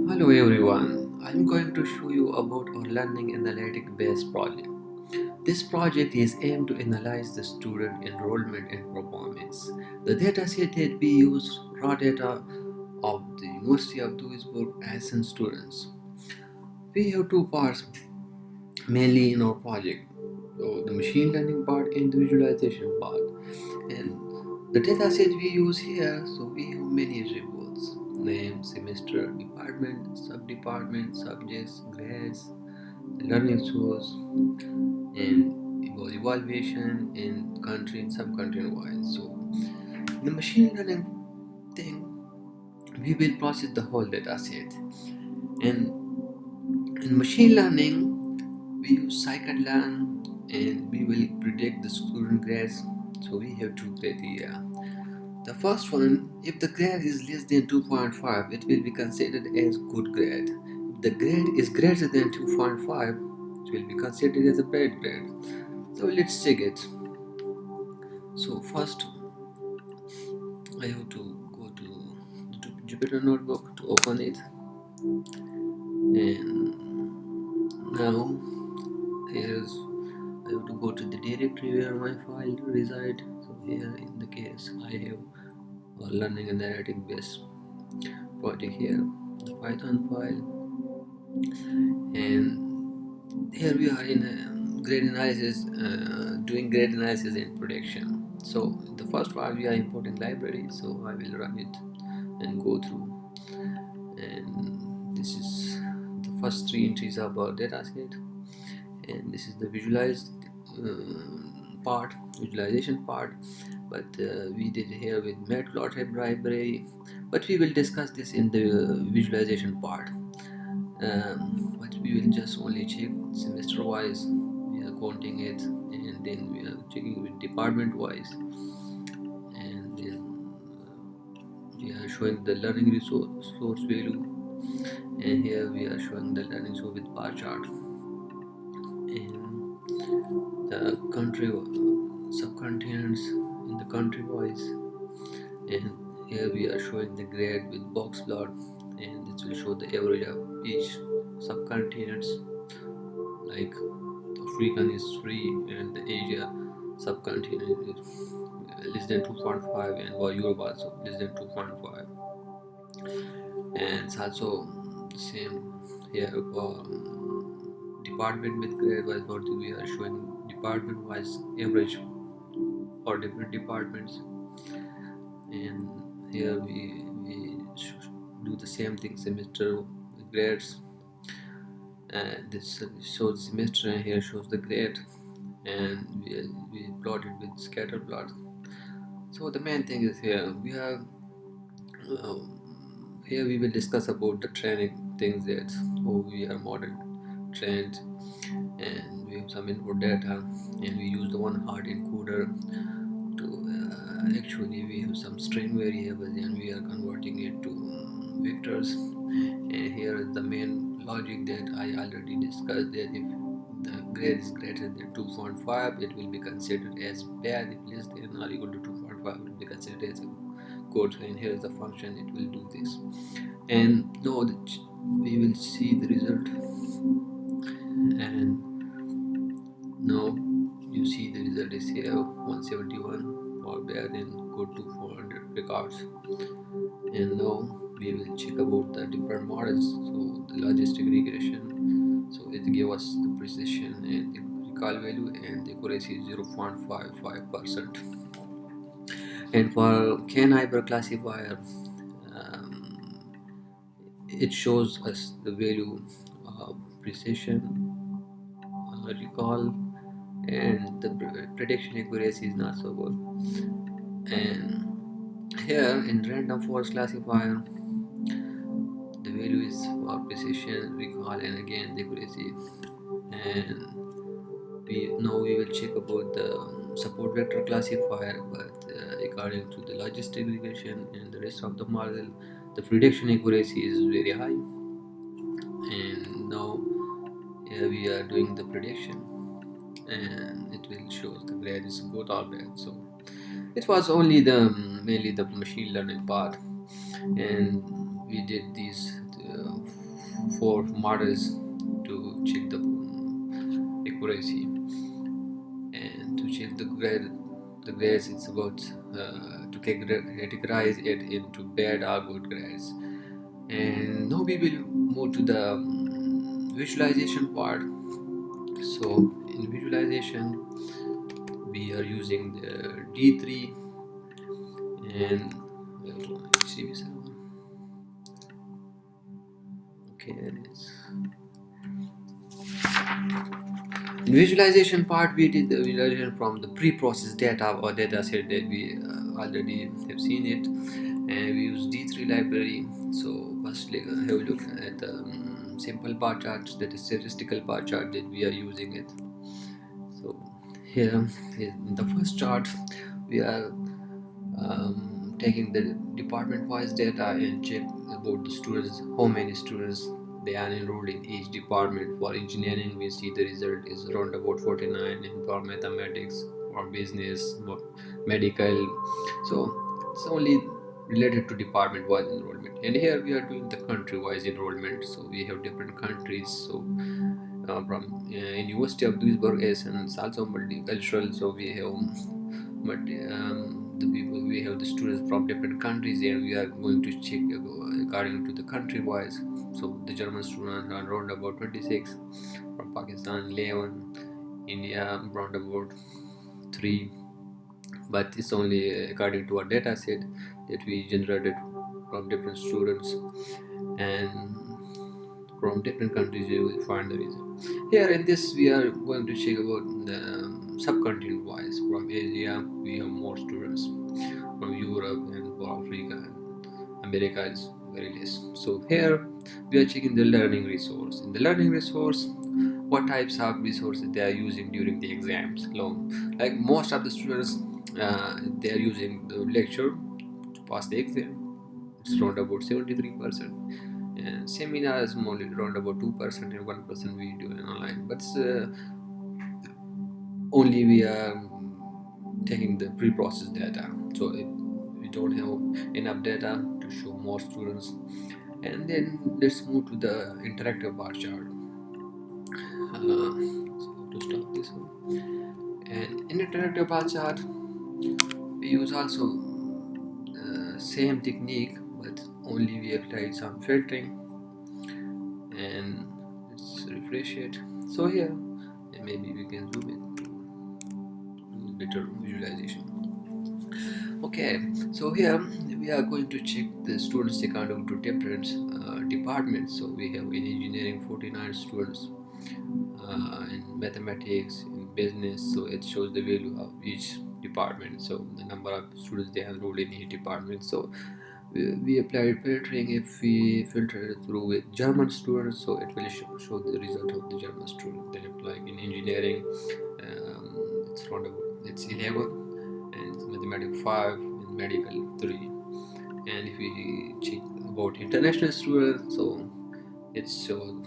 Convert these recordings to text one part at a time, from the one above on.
Hello everyone, I'm going to show you about our learning analytic based project. This project is aimed to analyze the student enrollment and performance. The dataset that we use raw data of the University of Duisburg-Essen students. We have two parts mainly in our project. So the machine learning part and the visualization part. And the dataset we use here, so we have many attributes: name, semester, department, sub-department, subjects, grades, learning source, and evaluation in country and sub-country wise. So the machine learning thing, we will process the whole dataset. And in machine learning, we use scikit-learn and we will predict the student grades. So we have two criteria. The first one, if the grade is less than 2.5, it will be considered as good grade. If the grade is greater than 2.5, it will be considered as a bad grade. So let's check it. So first, I have to go to the Jupyter notebook to open it, and now here's I have to go to the directory where my file reside. So here in the case I have a learning and narrative based project here, the Python file, and here we are in grade analysis, doing grade analysis and prediction. So the first part we are importing library, so I will run it and go through. And this is the first three entries of our dataset, and this is the visualization part. But we did here with matplotlib library, but we will discuss this in the visualization part. But we will just only check semester wise, we are counting it, and then we are checking with department wise, and then we are showing the learning resource source value, and here we are showing the learning source with bar chart, and the country subcontinents in the country wise, and here we are showing the grade with box plot, and this will show the average of each subcontinents, like African is 3 and the Asia subcontinent is less than 2.5, and for Europe also less than 2.5. And it's also the same here for department with grade wise, what we are showing department wise average for different departments. And here we do the same thing, semester with grades, and this shows semester, and here shows the grade, and we plot it with scatter plot. So the main thing is here we have here we will discuss about the training things, that how we are model trained, and we have some input data, and we use the one hard encoder to actually we have some string variables, and we are converting it to vectors. And here is the main logic that I already discussed, that if the grade is greater than 2.5, it will be considered as bad. If less than or equal to 2.5, it will be considered as good. And here is the function, it will do this. And now we will see the result, and now you see the result is here 171 for bad and good to 400 records. And now we will check about the different models. So the logistic regression, so it gave us the precision and the recall value, and the accuracy is 0.55%. And for K-neighbor classifier, um, it shows us the value of precision, recall, and the prediction accuracy is not so good. And here in random forest classifier, the value is for precision, recall, and again the accuracy. And we will check about the support vector classifier, but according to the logistic regression and the rest of the model, the prediction accuracy is very high. And now here we are doing the prediction, and it will show the grade is good or bad. So it was only the mainly the machine learning part, and we did these four models to check the accuracy, and to check the grades it's about to categorize it into bad or good grades. And now we will move to the visualization part. So in visualization we are using the D3 and okay, it is. In visualization part, we did the visualization from the pre-processed data or data set that we already have seen it, and we use D3 library. So firstly, have a look at the simple bar chart, that is statistical bar chart that we are using it. So here in the first chart, we are taking the department-wise data and check about the students, how many students they are enrolled in each department. For engineering, we see the result is around about 49, and for mathematics or business, medical. So it's only related to department-wise enrollment. And here we are doing the country-wise enrollment. So we have different countries. So from University of Duisburg-Essen, it's also multicultural. So we have but the people, we have the students from different countries, and we are going to check according to the country wise. So the German students are around about 26, from Pakistan 11, India around about 3, but it's only according to our data set that we generated from different students, and from different countries you will find the result. Here in this we are going to check about the subcontinent wise. From Asia we have more students, from Europe and for Africa and America is very less. So here we are checking the learning resource. In the learning resource, what types of resources they are using during the exams. Like most of the students, they are using the lecture to pass the exam. It's around about 73%. And seminar is only around about 2% and 1% we do online. But only we are taking the pre-processed data. So we don't have enough data to show more students. And then let's move to the interactive bar chart. So to stop this one. And in interactive bar chart, we use also same technique, but only we applied some filtering. And let's refresh it. So here, maybe we can zoom it to better visualization. Okay, so here we are going to check the students according to different departments. So we have in engineering 49 students, in mathematics, in business. So it shows the value of each department. So the number of students they enrolled in each department. So we applied filtering. If we filter it through with German students, so it will show the result of the German student. Then like in engineering, it's around about, it's 11, and it's mathematics 5, and medical 3. And if we check about international students, so it's shows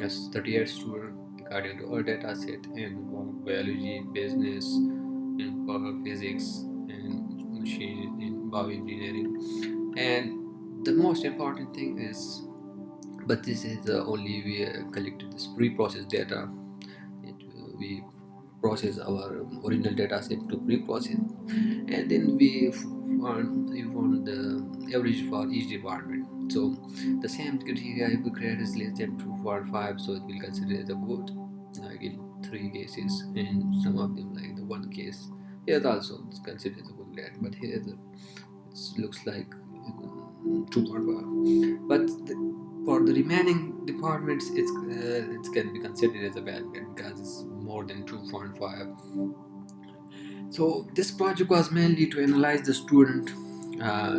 as 38 students according to our data set, and for biology, business, and for physics and machine in bioengineering. And the most important thing is, but this is only we collected this pre-processed data. We process our original data set to pre-process, and then we found the average for each department. So the same criteria, if the grade is less than 2.5, so it will consider as a good, like in 3 cases, and some of them like the 1 case here also it's considered as a good grade, but here it looks like 2.5. But for the remaining departments, it can be considered as a bad grade because it's more than 2.5. So this project was mainly to analyze the student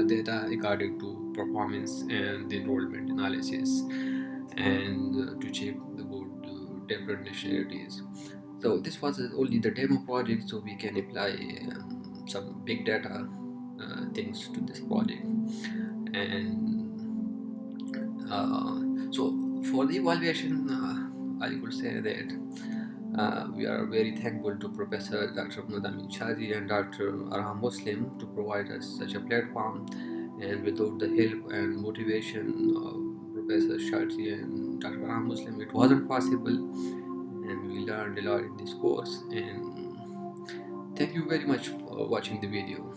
data according to performance and the enrollment analysis, and to check about different nationalities. So this was only the demo project, so we can apply some big data things to this project. And so for the evaluation, I could say that we are very thankful to Professor Dr. Mudamin Chaji and Dr. Arham Muslim to provide us such a platform. And without the help and motivation of Professor Sharji and Dr. Ram Muslim, it wasn't possible, and we learned a lot in this course. And thank you very much for watching the video.